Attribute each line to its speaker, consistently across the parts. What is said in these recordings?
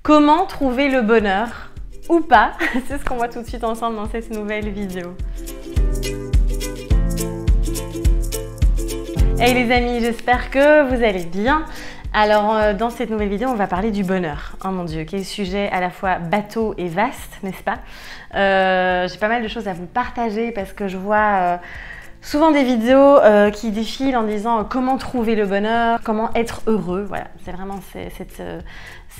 Speaker 1: Comment trouver le bonheur ou pas? C'est ce qu'on voit tout de suite ensemble dans cette nouvelle vidéo. Hey les amis, j'espère que vous allez bien. Alors dans cette nouvelle vidéo, on va parler du bonheur. Oh mon Dieu, quel sujet à la fois bateau et vaste, n'est-ce pas? J'ai pas mal de choses à vous partager parce que je vois souvent des vidéos qui défilent en disant comment trouver le bonheur, comment être heureux. Voilà, c'est vraiment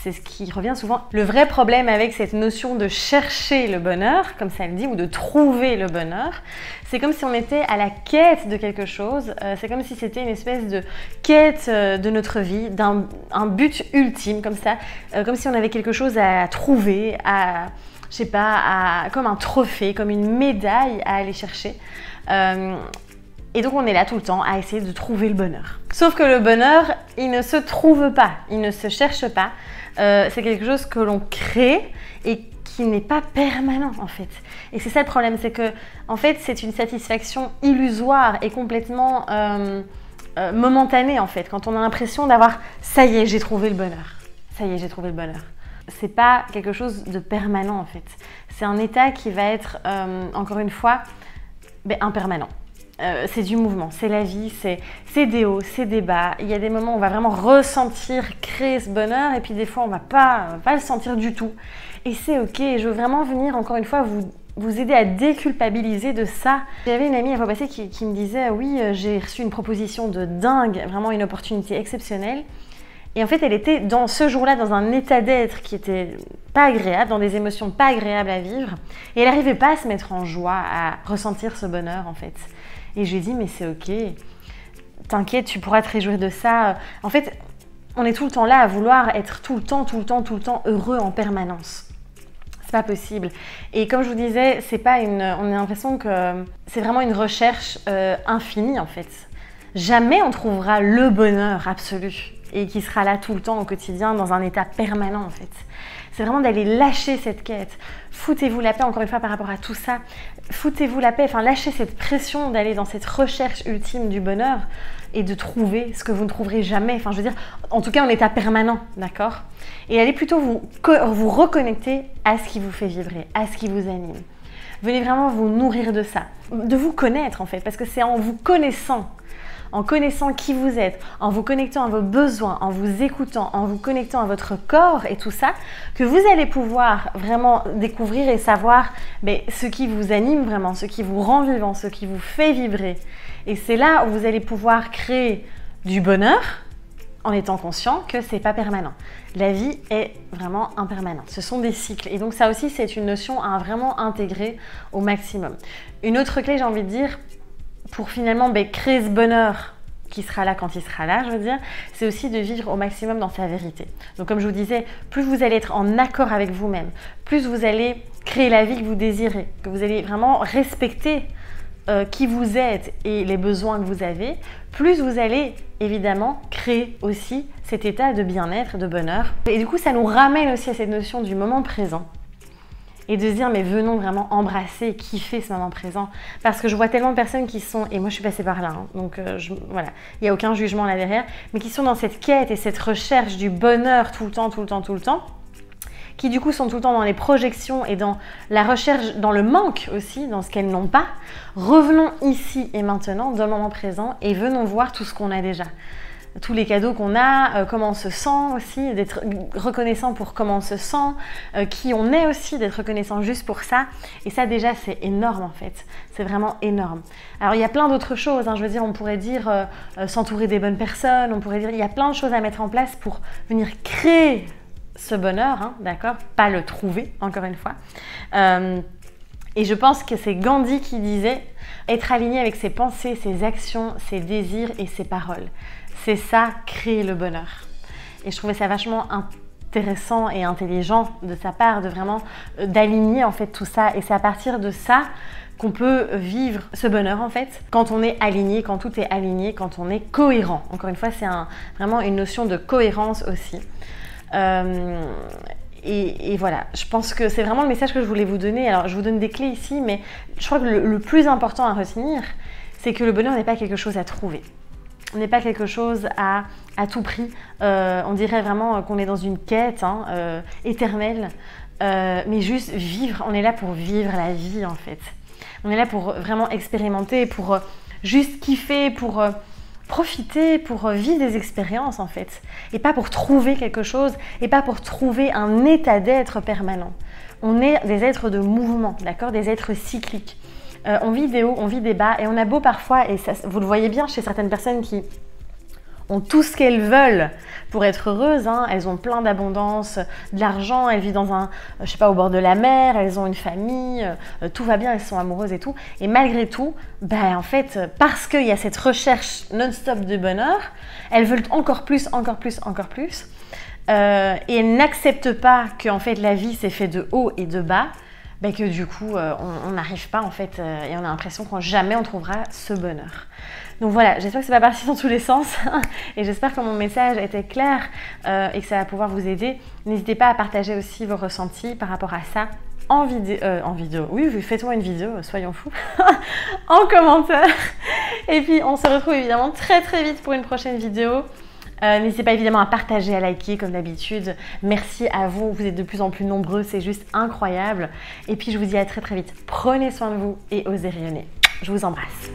Speaker 1: c'est ce qui revient souvent. Le vrai problème avec cette notion de chercher le bonheur, comme ça le dit, ou de trouver le bonheur, c'est comme si on était à la quête de quelque chose. C'est comme si c'était une espèce de quête de notre vie, d'un but ultime, comme ça, comme si on avait quelque chose à trouver, je sais pas, comme un trophée, comme une médaille à aller chercher. Et donc on est là tout le temps à essayer de trouver le bonheur. Sauf que le bonheur, il ne se trouve pas, il ne se cherche pas. C'est quelque chose que l'on crée et qui n'est pas permanent en fait. Et c'est ça le problème, c'est que en fait c'est une satisfaction illusoire et complètement momentanée en fait. Quand on a l'impression d'avoir ça y est, j'ai trouvé le bonheur. Ça y est, j'ai trouvé le bonheur. C'est pas quelque chose de permanent en fait. C'est un état qui va être encore une fois impermanent. C'est du mouvement, c'est la vie, c'est des hauts, c'est des bas. Il y a des moments où on va vraiment ressentir, créer ce bonheur et puis des fois on va pas le sentir du tout. Et c'est ok, je veux vraiment venir encore une fois vous aider à déculpabiliser de ça. J'avais une amie la fois passée qui me disait oui, j'ai reçu une proposition de dingue, vraiment une opportunité exceptionnelle. Et en fait, elle était dans ce jour-là dans un état d'être qui était pas agréable, dans des émotions pas agréables à vivre. Et elle n'arrivait pas à se mettre en joie, à ressentir ce bonheur en fait. Et je lui ai dit, mais c'est ok, t'inquiète, tu pourras te réjouir de ça. En fait, on est tout le temps là à vouloir être tout le temps heureux en permanence. C'est pas possible. Et comme je vous disais, c'est pas on a l'impression que c'est vraiment une recherche infinie en fait. Jamais on trouvera le bonheur absolu et qui sera là tout le temps au quotidien dans un état permanent en fait. C'est vraiment d'aller lâcher cette quête. Foutez-vous la paix encore une fois par rapport à tout ça. Foutez-vous la paix, enfin lâchez cette pression d'aller dans cette recherche ultime du bonheur et de trouver ce que vous ne trouverez jamais. Enfin je veux dire, en tout cas en état permanent, d'accord? Et allez plutôt vous reconnecter à ce qui vous fait vibrer, à ce qui vous anime. Venez vraiment vous nourrir de ça, de vous connaître en fait, parce que c'est en vous connaissant qui vous êtes, en vous connectant à vos besoins, en vous écoutant, en vous connectant à votre corps et tout ça, que vous allez pouvoir vraiment découvrir et savoir ce qui vous anime vraiment, ce qui vous rend vivant, ce qui vous fait vibrer. Et c'est là où vous allez pouvoir créer du bonheur en étant conscient que c'est pas permanent. La vie est vraiment impermanente. Ce sont des cycles. Et donc ça aussi, c'est une notion à vraiment intégrer au maximum. Une autre clé, j'ai envie de dire, pour finalement créer ce bonheur qui sera là quand il sera là, je veux dire, c'est aussi de vivre au maximum dans sa vérité. Donc comme je vous disais, plus vous allez être en accord avec vous-même, plus vous allez créer la vie que vous désirez, que vous allez vraiment respecter qui vous êtes et les besoins que vous avez, plus vous allez évidemment créer aussi cet état de bien-être, de bonheur. Et du coup, ça nous ramène aussi à cette notion du moment présent. Et de se dire, mais venons vraiment embrasser et kiffer ce moment présent. Parce que je vois tellement de personnes qui sont, et moi je suis passée par là, hein, donc voilà, il n'y a aucun jugement là derrière, mais qui sont dans cette quête et cette recherche du bonheur tout le temps, qui du coup sont tout le temps dans les projections et dans la recherche, dans le manque aussi, dans ce qu'elles n'ont pas. Revenons ici et maintenant, dans le moment présent, et venons voir tout ce qu'on a déjà. Tous les cadeaux qu'on a, comment on se sent aussi, d'être reconnaissant pour comment on se sent, qui on est aussi, d'être reconnaissant juste pour ça. Et ça déjà, c'est énorme en fait. C'est vraiment énorme. Alors il y a plein d'autres choses, hein. Je veux dire, on pourrait dire s'entourer des bonnes personnes, on pourrait dire, il y a plein de choses à mettre en place pour venir créer ce bonheur, hein, d'accord? Pas le trouver, encore une fois. Et je pense que c'est Gandhi qui disait être aligné avec ses pensées, ses actions, ses désirs et ses paroles. C'est ça, créer le bonheur. Et je trouvais ça vachement intéressant et intelligent de sa part de vraiment d'aligner en fait tout ça. Et c'est à partir de ça qu'on peut vivre ce bonheur en fait, quand on est aligné, quand tout est aligné, quand on est cohérent. Encore une fois, c'est vraiment une notion de cohérence aussi. Et voilà, je pense que c'est vraiment le message que je voulais vous donner. Alors, je vous donne des clés ici, mais je crois que le plus important à retenir, c'est que le bonheur n'est pas quelque chose à trouver. n'est pas quelque chose à tout prix. On dirait vraiment qu'on est dans une quête éternelle, mais juste vivre. On est là pour vivre la vie en fait. On est là pour vraiment expérimenter, pour juste kiffer, pour profiter, pour vivre des expériences en fait. Et pas pour trouver quelque chose, et pas pour trouver un état d'être permanent. On est des êtres de mouvement, d'accord, des êtres cycliques. On vit des hauts, on vit des bas, et on a beau parfois, et ça, vous le voyez bien chez certaines personnes qui ont tout ce qu'elles veulent pour être heureuses, hein. Elles ont plein d'abondance, de l'argent, elles vivent dans je sais pas, au bord de la mer, elles ont une famille, tout va bien, elles sont amoureuses et tout. Et malgré tout, en fait, parce qu'il y a cette recherche non-stop de bonheur, elles veulent encore plus, encore plus, encore plus. Et elles n'acceptent pas que en fait, la vie, c'est fait de haut et de bas. Que du coup, on n'arrive pas en fait, et on a l'impression qu'on jamais on trouvera ce bonheur. Donc voilà, j'espère que c'est pas parti dans tous les sens et j'espère que mon message était clair et que ça va pouvoir vous aider. N'hésitez pas à partager aussi vos ressentis par rapport à ça en vidéo. Oui, faites-moi une vidéo, soyons fous, en commentaire. Et puis on se retrouve évidemment très très vite pour une prochaine vidéo. N'hésitez pas évidemment à partager, à liker comme d'habitude. Merci à vous, vous êtes de plus en plus nombreux, c'est juste incroyable. Et puis je vous dis à très très vite. Prenez soin de vous et osez rayonner. Je vous embrasse.